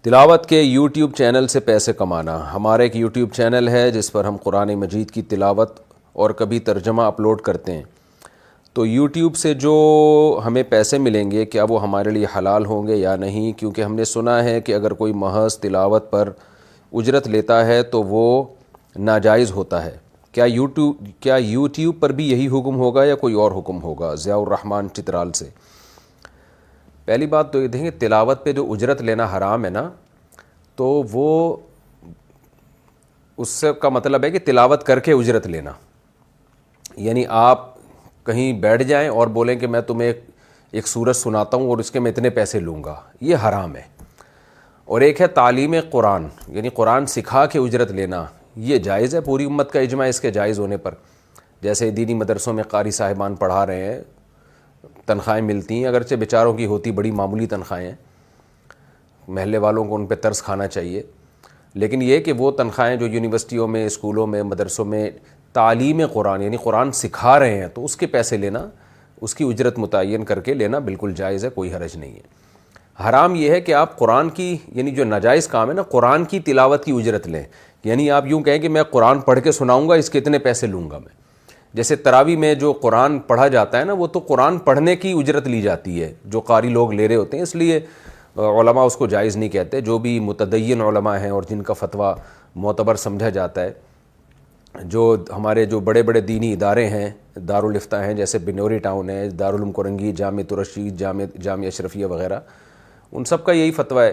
تلاوت کے YouTube channel سے پیسے کمانا۔ ہمارا ایک یوٹیوب چینل ہے جس پر ہم قرآن مجید کی تلاوت اور کبھی ترجمہ اپلوڈ کرتے ہیں۔ تو یوٹیوب سے جو ہمیں پیسے ملیں گے کیا وہ ہمارے لیے حلال ہوں گے یا نہیں؟ کیونکہ ہم نے سنا ہے کہ اگر کوئی محض تلاوت پر اجرت لیتا ہے تو وہ ناجائز ہوتا ہے۔ کیا یوٹیوب پر بھی یہی حکم ہوگا یا کوئی اور حکم ہوگا؟ ضیاء الرحمن چترال سے۔ پہلی بات تو یہ دیکھیں کہ تلاوت پہ جو اجرت لینا حرام ہے نا، تو وہ اس سے کا مطلب ہے کہ تلاوت کر کے اجرت لینا، یعنی آپ کہیں بیٹھ جائیں اور بولیں کہ میں تمہیں ایک سورت سناتا ہوں اور اس کے میں اتنے پیسے لوں گا، یہ حرام ہے۔ اور ایک ہے تعلیم قرآن، یعنی قرآن سکھا کے اجرت لینا، یہ جائز ہے، پوری امت کا اجماع اس کے جائز ہونے پر۔ جیسے دینی مدرسوں میں قاری صاحبان پڑھا رہے ہیں، تنخواہیں ملتی ہیں، اگرچہ بیچاروں کی ہوتی بڑی معمولی تنخواہیں ہیں، محلے والوں کو ان پہ ترس کھانا چاہیے، لیکن یہ کہ وہ تنخواہیں جو یونیورسٹیوں میں، اسکولوں میں، مدرسوں میں تعلیم قرآن یعنی قرآن سکھا رہے ہیں، تو اس کے پیسے لینا، اس کی اجرت متعین کر کے لینا بالکل جائز ہے، کوئی حرج نہیں ہے۔ حرام یہ ہے کہ آپ قرآن کی، یعنی جو ناجائز کام ہے نا، قرآن کی تلاوت کی اجرت لیں، یعنی آپ یوں کہیں کہ میں قرآن پڑھ کے سناؤں گا، اس کے اتنے پیسے لوں گا میں۔ جیسے تراویح میں جو قرآن پڑھا جاتا ہے نا، وہ تو قرآن پڑھنے کی اجرت لی جاتی ہے، جو قاری لوگ لے رہے ہوتے ہیں، اس لیے علماء اس کو جائز نہیں کہتے۔ جو بھی متدین علماء ہیں اور جن کا فتویٰ معتبر سمجھا جاتا ہے، جو ہمارے جو بڑے بڑے دینی ادارے ہیں، دارالافتاء ہیں، جیسے بنوری ٹاؤن ہے، دارالعلوم کرنگی، جامعۃ الرشید، جامعہ اشرفیہ وغیرہ، ان سب کا یہی فتویٰ ہے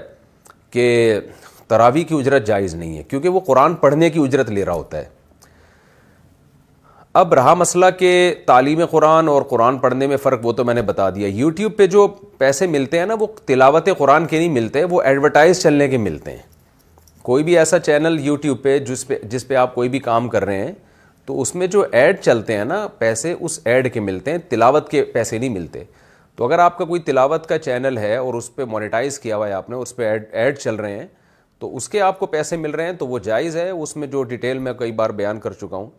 کہ تراویح کی اجرت جائز نہیں ہے، کیونکہ وہ قرآن پڑھنے کی اجرت لے رہا ہوتا ہے۔ اب رہا مسئلہ کہ تعلیم قرآن اور قرآن پڑھنے میں فرق، وہ تو میں نے بتا دیا۔ یوٹیوب پہ جو پیسے ملتے ہیں نا، وہ تلاوت قرآن کے نہیں ملتے، وہ ایڈورٹائز چلنے کے ملتے ہیں۔ کوئی بھی ایسا چینل یوٹیوب پہ جس پہ آپ کوئی بھی کام کر رہے ہیں، تو اس میں جو ایڈ چلتے ہیں نا، پیسے اس ایڈ کے ملتے ہیں، تلاوت کے پیسے نہیں ملتے۔ تو اگر آپ کا کوئی تلاوت کا چینل ہے اور اس پہ مونیٹائز کیا ہوا ہے آپ نے، اس پہ ایڈ چل رہے ہیں، تو اس کے آپ کو پیسے مل رہے ہیں، تو وہ جائز ہے۔ اس میں جو ڈیٹیل میں کئی بار بیان کر چکا ہوں